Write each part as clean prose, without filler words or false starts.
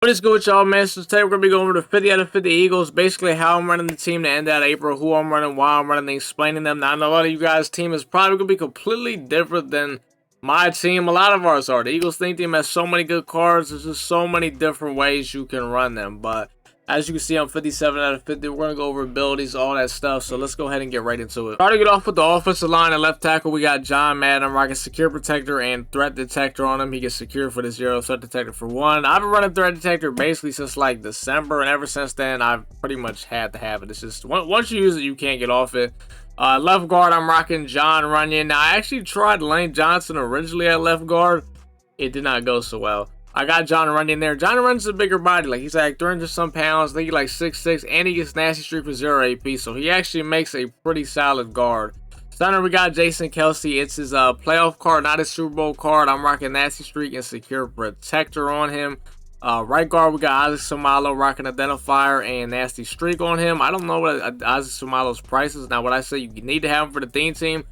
What is good with y'all, man? So today we're going to be going over the 50 out of 50 Eagles, basically how I'm running the team to end out April, who I'm running, why I'm running, explaining them. Now, I know a lot of you guys' team is probably going to be completely different than my team. A lot of ours are. The Eagles Think team has so many good cards. There's just so many different ways you can run them. But as you can see, I'm 57 out of 50. We're going to go over abilities, all that stuff. So let's go ahead and get right into it. Starting it off with the offensive line and left tackle, we got John Madden. I'm rocking Secure Protector and Threat Detector on him. He gets Secure for the 0, Threat Detector for 1. I've been running Threat Detector basically since like December, and ever since then, I've pretty much had to have it. It's just, once you use it, you can't get off it. Left guard, I'm rocking John Runyon. Now, I actually tried Lane Johnson originally at left guard. It did not go so well. I got John Runyon there. John Runyon's a bigger body. Like, he's like 300 some pounds. I think he's like 6'6", and he gets Nasty Streak for 0 AP. So he actually makes a pretty solid guard. Center, we got Jason Kelsey. It's his playoff card, not his Super Bowl card. I'm rocking Nasty Streak and Secure Protector on him. Right guard, we got Isaac Somalo rocking Identifier and Nasty Streak on him. I don't know what Isaac Somalo's price is. Now, what I say, you need to have him for the theme team.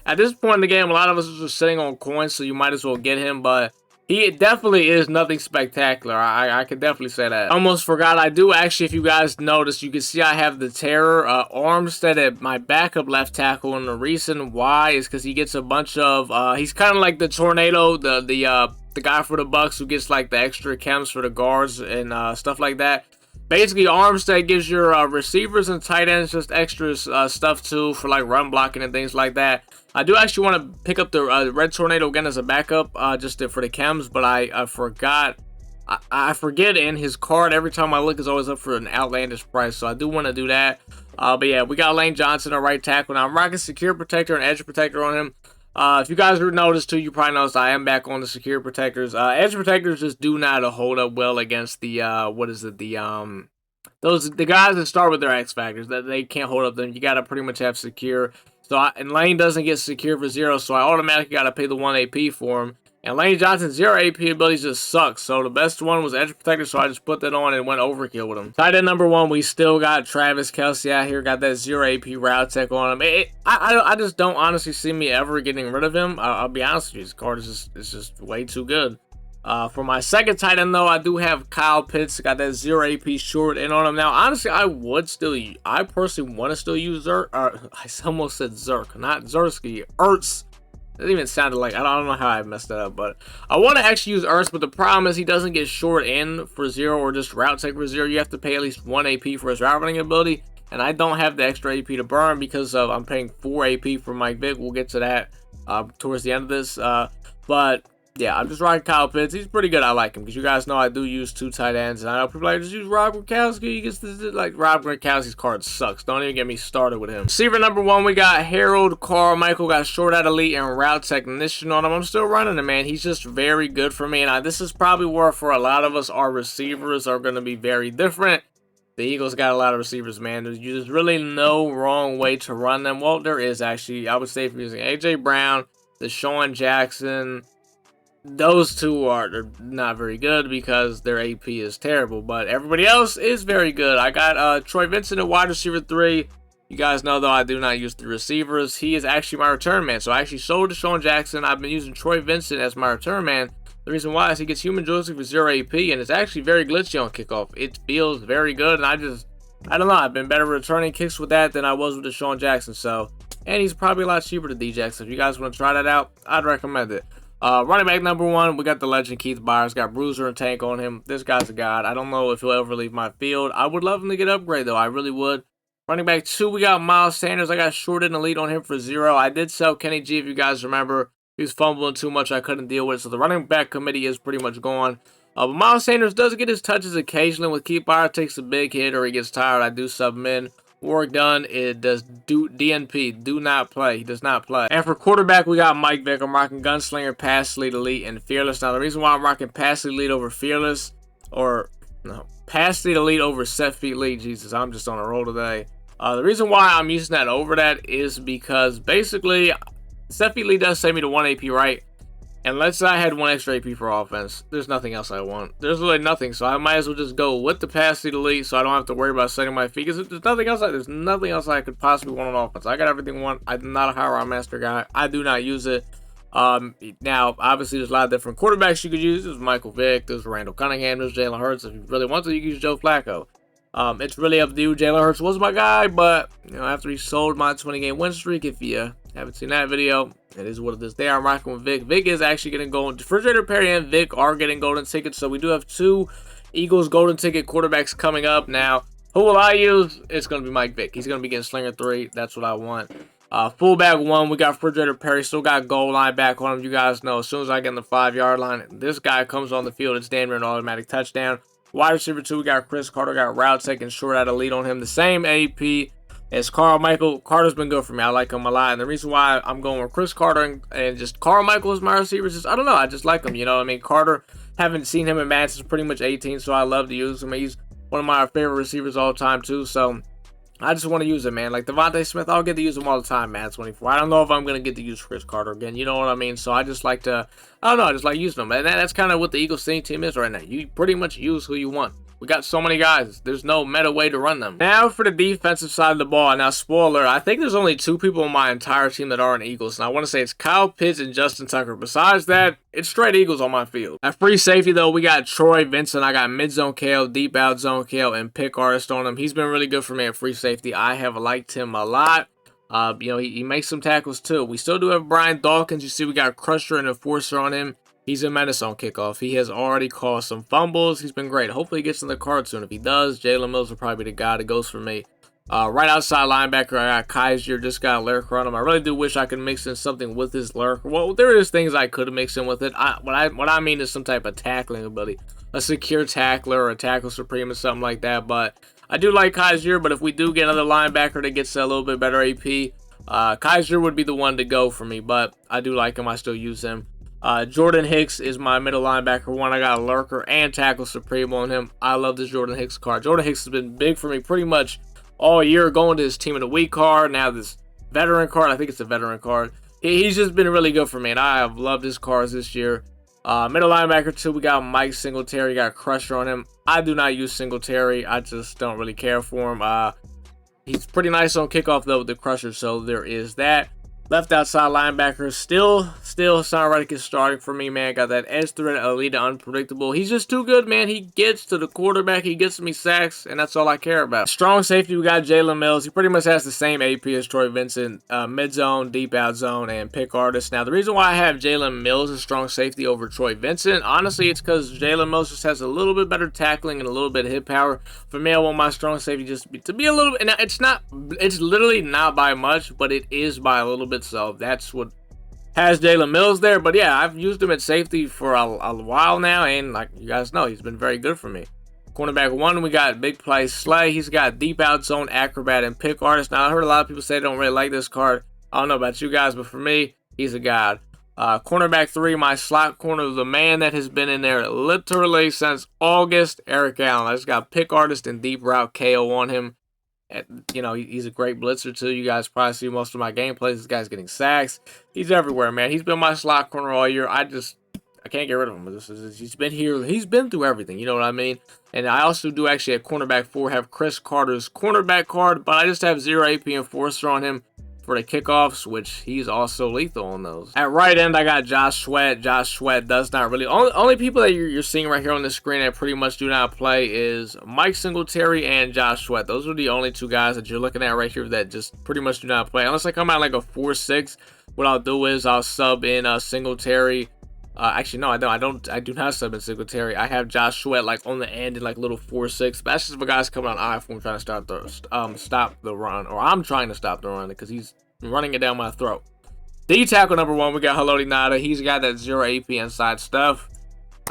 At this point in the game, a lot of us are just sitting on coins, so you might as well get him, but he definitely is nothing spectacular. I can definitely say that. Almost forgot. I do actually, if you guys notice, you can see I have the Terror Armstead at my backup left tackle. And the reason why is because he gets a bunch of, he's kind of like the Tornado, the guy for the Bucks who gets like the extra chems for the guards and stuff like that. Basically, Armstead gives your receivers and tight ends just extra stuff too for like run blocking and things like that. I do actually want to pick up the Red Tornado again as a backup just for the chems, but I forgot. I forget, and his card every time I look is always up for an outlandish price, so I do want to do that. But yeah, we got Lane Johnson at right tackle. Now I'm rocking Secure Protector and Edge Protector on him. If you guys noticed too, you probably noticed I am back on the Secure Protectors. Edge Protectors just do not hold up well against the the guys that start with their X factors, that they can't hold up them. You gotta pretty much have Secure. So and Lane doesn't get Secure for 0, so I automatically gotta pay the 1 AP for him. And Lane Johnson's 0 AP abilities just sucks. So the best one was Edge Protector, so I just put that on and went overkill with him. Tight end number 1, we still got Travis Kelsey out here. Got that 0 AP route tech on him. I just don't honestly see me ever getting rid of him. I'll be honest with you, his card is just way too good. For my second tight end, though, I do have Kyle Pitts. Got that 0 AP short in on him. Now, honestly, I personally want to still use Zerk. I almost said Zerk, not Zersky. Ertz. That even sounded like, I don't know how I messed that up, but I want to actually use Ertz, but the problem is he doesn't get short in for 0 or just route tech for 0. You have to pay at least 1 AP for his route running ability, and I don't have the extra AP to burn because I'm paying 4 AP for Mike Vick. We'll get to that towards the end of this, but yeah, I'm just rocking Kyle Pitts. He's pretty good. I like him because you guys know I do use 2 tight ends, and I know people like, just use Rob Gronkowski. He gets this, like, Rob Gronkowski's card sucks. Don't even get me started with him. Receiver number 1, we got Harold Carmichael. Got short out elite and route technician on him. I'm still running him, man. He's just very good for me, and this is probably where for a lot of us, our receivers are going to be very different. The Eagles got a lot of receivers, man. There's really no wrong way to run them. Well, there is actually. I would say if you're using A.J. Brown, Deshaun Jackson, those two are not very good because their AP is terrible, but everybody else is very good. I got Troy Vincent at wide receiver 3. You guys know, though, I do not use the receivers. He is actually my return man, so I actually sold Deshaun Jackson. I've been using Troy Vincent as my return man. The reason why is he gets human joystick for 0 AP, and it's actually very glitchy on kickoff. It feels very good, and I don't know. I've been better returning kicks with that than I was with Deshaun Jackson, so. And he's probably a lot cheaper to DJX. If you guys want to try that out, I'd recommend it. Running back number 1, we got the legend Keith Byars. Got Bruiser and Tank on him. This guy's a god. I don't know if he'll ever leave my field. I would love him to get upgrade, though. I really would. Running back 2, we got Miles Sanders. I got short and elite on him for 0. I did sell Kenny G, if you guys remember. He was fumbling too much. I couldn't deal with it. So the running back committee is pretty much gone. But Miles Sanders does get his touches occasionally. With Keith Byars takes a big hit or he gets tired, I do sub him in. Work done. It does DNP. Do not play. He does not play. And for quarterback, we got Mike Vick. I'm rocking Gunslinger, Pass Lead, Elite, and Fearless. Now, the reason why I'm rocking Pass Lead over Fearless, or no, Pass Lead, Elite over Set Feet Lead. Jesus, I'm just on a roll today. The reason why I'm using that over that is because basically, Set Feet Lead does save me to 1 AP, right? And let's say I had 1 extra AP for offense. There's nothing else I want. There's really nothing, so I might as well just go with the Pass Lead Elite so I don't have to worry about setting my feet. Because there's nothing else I could possibly want on offense. I got everything I want. I'm not a high round master guy. I do not use it. Now, obviously, there's a lot of different quarterbacks you could use. There's Michael Vick, there's Randall Cunningham, there's Jalen Hurts. If you really want to, you can use Joe Flacco. It's really up to you. Jalen Hurts was my guy, but after he sold my 20-game win streak, if you haven't seen that video, it is what it is. There, I'm rocking with Vic. Vic is actually getting golden. Refrigerator Perry and Vic are getting golden tickets, so we do have 2 Eagles golden ticket quarterbacks coming up. Now, who will I use? It's going to be Mike Vick. He's going to be getting Slinger 3. That's what I want. Fullback 1, we got Refrigerator Perry. Still got goal line back on him. You guys know, as soon as I get in the 5-yard line, this guy comes on the field, it's damn near an automatic touchdown. Wide receiver 2, we got Chris Carter. Got route taking short out of lead on him. The same AP as Carl Michael. Carter's been good for me. I like him a lot. And the reason why I'm going with Chris Carter and just Carl Michael as my receivers is, I don't know, I just like him. You know what I mean? Carter, haven't seen him in Madden since pretty much 18, so I love to use him. He's one of my favorite receivers all time, too. So I just want to use him, man. Like Devontae Smith, I'll get to use him all the time, man. 24. I don't know if I'm going to get to use Chris Carter again. You know what I mean? So I just like to, I don't know, I just like using him. And that's kind of what the Eagles team is right now. You pretty much use who you want. We got so many guys. There's no meta way to run them. Now for the defensive side of the ball. Now, spoiler, I think there's only 2 people on my entire team that aren't Eagles. And I want to say it's Kyle Pitts and Justin Tucker. Besides that, it's straight Eagles on my field. At free safety, though, we got Troy Vincent. I got mid-zone KO, deep out zone KO, and pick artist on him. He's been really good for me at free safety. I have liked him a lot. He makes some tackles, too. We still do have Brian Dawkins. You see, we got Crusher and Enforcer on him. He's a menace on kickoff. He has already caused some fumbles. He's been great. Hopefully he gets in the card soon. If he does, Jalen Mills will probably be the guy that goes for me. Right outside linebacker, I got Kaiser. Just got a lurker on him. I really do wish I could mix in something with his lurker. Well, there is things I could mix in with it. What I mean is some type of tackling ability. A secure tackler or a tackle supreme or something like that. But I do like Kaiser. But if we do get another linebacker that gets a little bit better AP, Kaiser would be the one to go for me. But I do like him. I still use him. Jordan Hicks is my middle linebacker 1. I got a lurker and tackle supreme on him. I love this Jordan Hicks card. Jordan Hicks has been big for me pretty much all year, going to his team of the week card. Now this veteran card, I think it's a veteran card. He's just been really good for me, and I have loved his cards this year. Middle linebacker 2, we got Mike Singletary. Got Crusher on him. I do not use Singletary. I just don't really care for him. He's pretty nice on kickoff, though, with the Crusher, so there is that. Left outside linebacker, still Hassan Reddick is starting for me, man. Got that edge threat, elite, unpredictable. He's just too good, man. He gets to the quarterback, he gets me sacks, and that's all I care about. Strong safety, we got Jalen Mills. He pretty much has the same AP as Troy Vincent, mid-zone, deep out zone, and pick artist. Now, the reason why I have Jalen Mills as strong safety over Troy Vincent, honestly, it's because Jalen Mills just has a little bit better tackling and a little bit of hit power. For me, I want my strong safety just to be a little bit, and it's literally not by much, but it is by a little bit. So that's what has Jalen Mills there. But yeah, I've used him at safety for a while now, and like you guys know, he's been very good for me. Cornerback 1, we got big play Slay. He's got deep out zone, acrobat, and pick artist. Now I heard a lot of people say they don't really like this card. I don't know about you guys, but for me, he's a god. Cornerback 3, my slot corner, the man that has been in there literally since August, Eric Allen. I just got pick artist and deep route KO on him. He's a great blitzer too. You guys probably see most of my gameplays. This guy's getting sacks. He's everywhere, man. He's been my slot corner all year. I can't get rid of him. He's been here. He's been through everything. You know what I mean? And I also do actually at cornerback 4 have Chris Carter's cornerback card, but I just have 0 AP enforcer on him for the kickoffs, which he's also lethal on those. At right end, I got Josh Sweat. Josh Sweat does not really... Only people that you're seeing right here on the screen that pretty much do not play is Mike Singletary and Josh Sweat. Those are the only 2 guys that you're looking at right here that just pretty much do not play. Unless I come out like a 4-6, what I'll do is I'll sub in Singletary. Actually, no, I don't. I do not sub in Singletary. I have Josh Sweat like on the end in like little 4-6. But that's just for guys coming on iPhone trying to stop the run, or I'm trying to stop the run because he's running it down my throat. D tackle number 1, we got Haloti Nada. He's got that 0 AP inside stuff.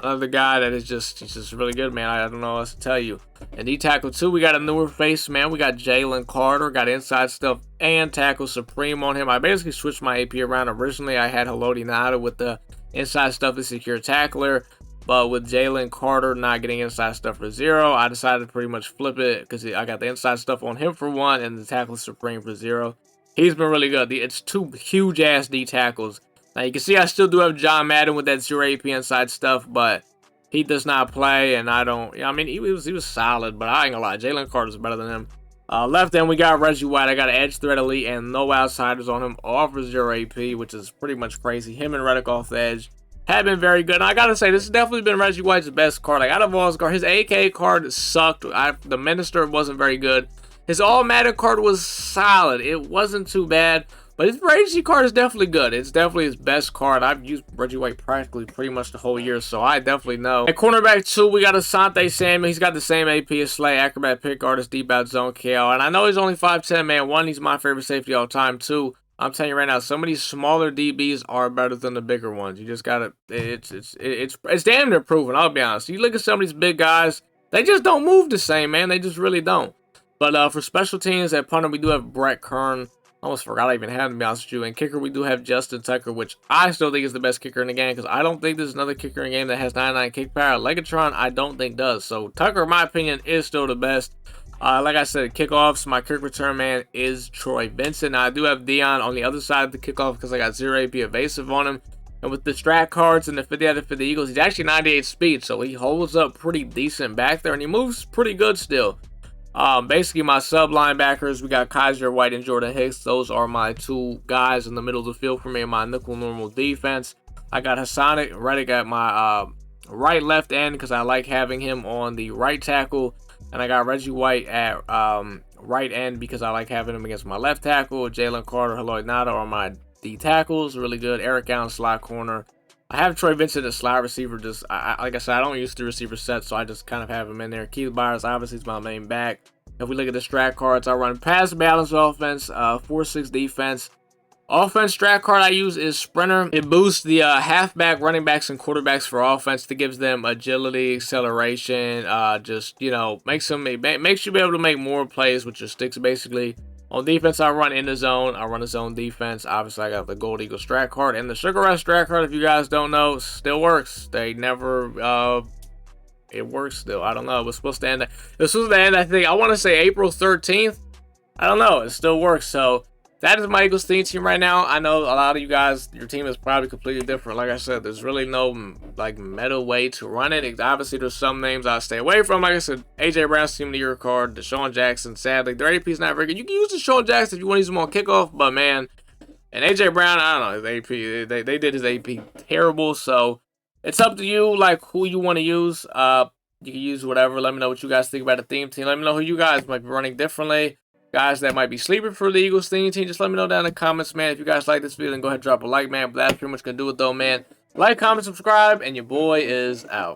Another guy that is he's just really good, man. I don't know what else to tell you. And D tackle 2, we got a newer face, man. We got Jalen Carter, got inside stuff and tackle supreme on him. I basically switched my AP around. Originally, I had Haloti Nada with the inside stuff is secure tackler, but with Jalen Carter not getting inside stuff for 0, I decided to pretty much flip it because I got the inside stuff on him for 1 and the tackle supreme for 0. He's been really good. It's 2 huge ass D tackles. Now you can see I still do have John Madden with that 0 AP inside stuff, but he does not play, and I don't. I mean, he was solid, but I ain't gonna lie, Jalen Carter's better than him. Left end, we got Reggie White. I got an Edge Threat Elite and no outsiders on him. All for 0 AP, which is pretty much crazy. Him and Reddick off the edge have been very good. And I gotta say, this has definitely been Reggie White's best card. Like, out of all his cards, his AK card sucked. The Minister wasn't very good. His All Madden card was solid. It wasn't too bad. But his Reggie card is definitely good. It's definitely his best card. I've used Reggie White practically pretty much the whole year, so I definitely know. At cornerback 2, we got Asante Samuel. He's got the same AP as Slay, Acrobat, Pick Artist, Deep Out Zone, KO. And I know he's only 5'10", man. 1, he's my favorite safety all time. 2, I'm telling you right now, some of these smaller DBs are better than the bigger ones. You just gotta, it's damn near proven, I'll be honest. You look at some of these big guys, they just don't move the same, man. They just really don't. But for special teams at punter, we do have Brett Kern. I almost forgot I even had him, to be honest with you. And kicker, we do have Justin Tucker, which I still think is the best kicker in the game, because I don't think there's another kicker in the game that has 99 kick power. Legatron, I don't think does. So Tucker, in my opinion, is still the best. Like I said, kickoffs, my kick return man is Troy Vincent. Now, I do have Dion on the other side of the kickoff because I got 0 AP evasive on him. And with the strat cards and the 50 out of 50 Eagles, he's actually 98 speed, so he holds up pretty decent back there, and he moves pretty good still. Basically, my sub linebackers, we got Kaiser White and Jordan Hicks. Those are my 2 guys in the middle of the field for me in my nickel normal defense. I got Hassan Reddick at my right left end because I like having him on the right tackle. And I got Reggie White at right end because I like having him against my left tackle. Jalen Carter, Lloyd Nada are my D tackles. Really good. Eric Allen, slot corner. I have Troy Vincent as slot receiver. Just like I said, I don't use the receiver set, so I just kind of have him in there. Keith Byers obviously is my main back. If we look at the strat cards, I run pass balance offense, 4-6 defense. Offense strat card I use is Sprinter. It boosts the halfback, running backs, and quarterbacks for offense to gives them agility, acceleration. Just, you know, makes you be able to make more plays with your sticks basically. On defense, I run in the zone. I run a zone defense. Obviously, I got the Gold Eagle strat card. And the Sugar Rush strat card, if you guys don't know, still works. They never, it works still. I don't know. It was supposed to end, I think, I want to say April 13th. I don't know. It still works. So, that is my Eagles team right now. I know a lot of you guys, your team is probably completely different. Like I said, there's really no like meta way to run it. Obviously, there's some names I stay away from. Like I said, AJ Brown's team of the year card, Deshaun Jackson. Sadly, their AP is not very good. You can use Deshaun Jackson if you want to use him on kickoff, but man, and AJ Brown, I don't know, his AP, they did his AP terrible. So it's up to you, like who you want to use. You can use whatever. Let me know what you guys think about the theme team. Let me know who you guys might be running differently. Guys that might be sleeping for the Eagles theme team, just let me know down in the comments, man. If you guys like this video, then go ahead and drop a like, man. But that's pretty much going to do it, though, man. Like, comment, subscribe, and your boy is out.